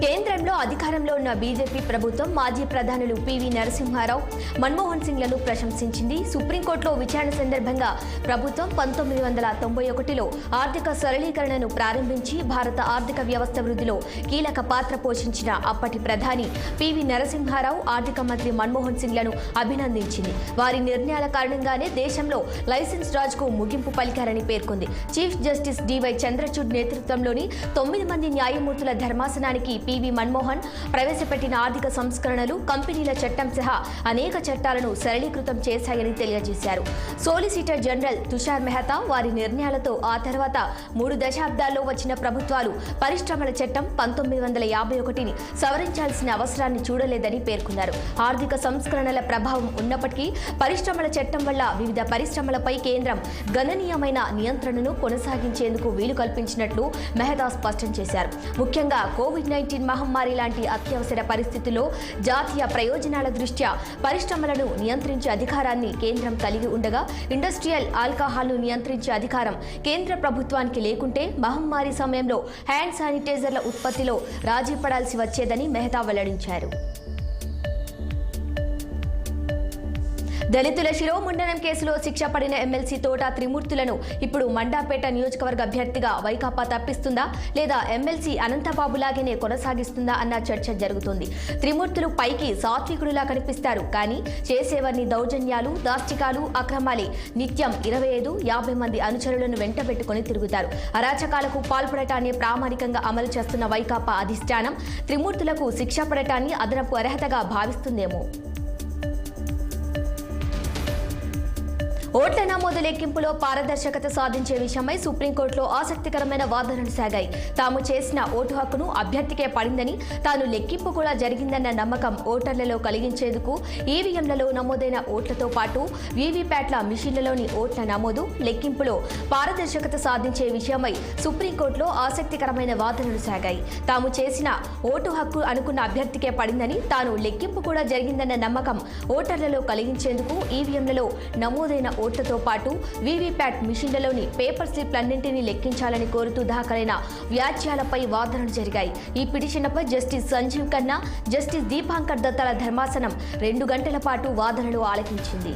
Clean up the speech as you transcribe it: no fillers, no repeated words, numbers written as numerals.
కేంద్రంలో అధికారంలో ఉన్న బీజేపీ ప్రభుత్వం మాజీ ప్రధానులు పివి నరసింహారావు, మన్మోహన్ సింగ్లను ప్రశంసించింది. సుప్రీంకోర్టులో విచారణ సందర్భంగా ప్రభుత్వం 1991లో ఆర్థిక సరళీకరణను ప్రారంభించి భారత ఆర్థిక వ్యవస్థ వృద్ధిలో కీలక పాత్ర పోషించిన అప్పటి ప్రధాని పివి నరసింహారావు, ఆర్థిక మంత్రి మన్మోహన్ సింగ్లను అభినందించింది. వారి నిర్ణయాల కారణంగానే దేశంలో లైసెన్స్ రాజ్కు ముగింపు పలికారని పేర్కొంది. చీఫ్ జస్టిస్ డివై చంద్రచూడ్ నేతృత్వంలోని 9 మంది న్యాయమూర్తుల ధర్మాసనానికి పివి మన్మోహన్ ప్రవేశపెట్టిన ఆర్థిక సంస్కరణలు, కంపెనీల చట్టం సహా అనేక చట్టాలను సరళీకృతం చేశాయని తెలియజేశారు. సోలిసిటర్ జనరల్ తుషార్ మెహతా వారి నిర్ణయాలతో ఆ తర్వాత 3 దశాబ్దాల్లో వచ్చిన ప్రభుత్వాలు పరిశ్రమల చట్టం 1951ని సవరించాల్సిన అవసరాన్ని చూడలేదని పేర్కొన్నారు. ఆర్థిక సంస్కరణల ప్రభావం ఉన్నప్పటికీ పరిశ్రమల చట్టం వల్ల వివిధ పరిశ్రమలపై కేంద్రం గణనీయమైన నియంత్రణను కొనసాగించేందుకు వీలు కల్పించినట్లు మెహతా స్పష్టం చేశారు. ముఖ్యంగా కోవిడ్-19 మహమ్మారి లాంటి అత్యవసర పరిస్థితుల్లో జాతీయ ప్రయోజనాల దృష్ట్యా పరిశ్రమలను నియంత్రించే అధికారాన్ని కేంద్రం కలిగి ఉండగా ఇండస్ట్రియల్ ఆల్కహాల్ను నియంత్రించే అధికారం కేంద్ర ప్రభుత్వానికి లేకుంటే మహమ్మారి సమయంలో హ్యాండ్ శానిటైజర్ల ఉత్పత్తిలో రాజీ పడాల్సి వచ్చేదని మెహతా వెల్లడించారు. దళితుల శిరోముండనం కేసులో శిక్ష పడిన ఎమ్మెల్సీ తోట త్రిమూర్తులను ఇప్పుడు మండాపేట నియోజకవర్గ అభ్యర్థిగా వైకాపా తప్పిస్తుందా లేదా ఎమ్మెల్సీ అనంతబాబులాగానే కొనసాగిస్తుందా అన్న చర్చ జరుగుతుంది. త్రిమూర్తులు పైకి సాత్వికుడిలా కనిపిస్తారు, కానీ చేసేవారిని దౌర్జన్యాలు, దాష్టికాలు, అక్రమాలే. నిత్యం 25-50 మంది అనుచరులను వెంటబెట్టుకుని తిరుగుతారు. అరాచకాలకు పాల్పడటాన్ని ప్రామాణికంగా అమలు చేస్తున్న వైకాపా అధిష్టానం త్రిమూర్తులకు శిక్ష పడటాన్ని అదనపు అర్హతగా భావిస్తుందేమో. ఓట్ల నమోదు లెక్కింపులో పారదర్శకత సాధించే విషయమై సుప్రీంకోర్టులో ఆసక్తికరమైన వాదనలు సాగాయి. తాము చేసిన ఓటు హక్కును అభ్యర్థికే పడిందని, తాను లెక్కింపు కూడా జరిగిందన్న నమ్మకం ఓటర్లలో కలిగించేందుకు ఈవీఎంలలో నమోదైన ఓట్లతో పాటు వీవీప్యాట్ల మిషన్లలోని ఓట్ల నమోదు, లెక్కింపులో పారదర్శకత సాధించే విషయమై సుప్రీంకోర్టులో ఆసక్తికరమైన వాదనలు సాగాయి. తాము చేసిన ఓటు హక్కు అనుకున్న అభ్యర్థికే పడిందని, తాను లెక్కింపు కూడా జరిగిందన్న నమ్మకం ఓటర్లలో కలిగించేందుకు ఈవీఎంలలో నమోదైన ఓట్లతో పాటు వీవీప్యాట్ మిషన్లలోని పేపర్ స్లిప్లన్నింటినీ లెక్కించాలని కోరుతూ దాఖలైన వ్యాజ్యాలపై వాదనలు జరిగాయి. ఈ పిటిషన్పై జస్టిస్ సంజీవ్ ఖన్నా, జస్టిస్ దీపాంకర్ దత్తాల ధర్మాసనం 2 గంటల పాటు వాదనలు ఆలకించింది.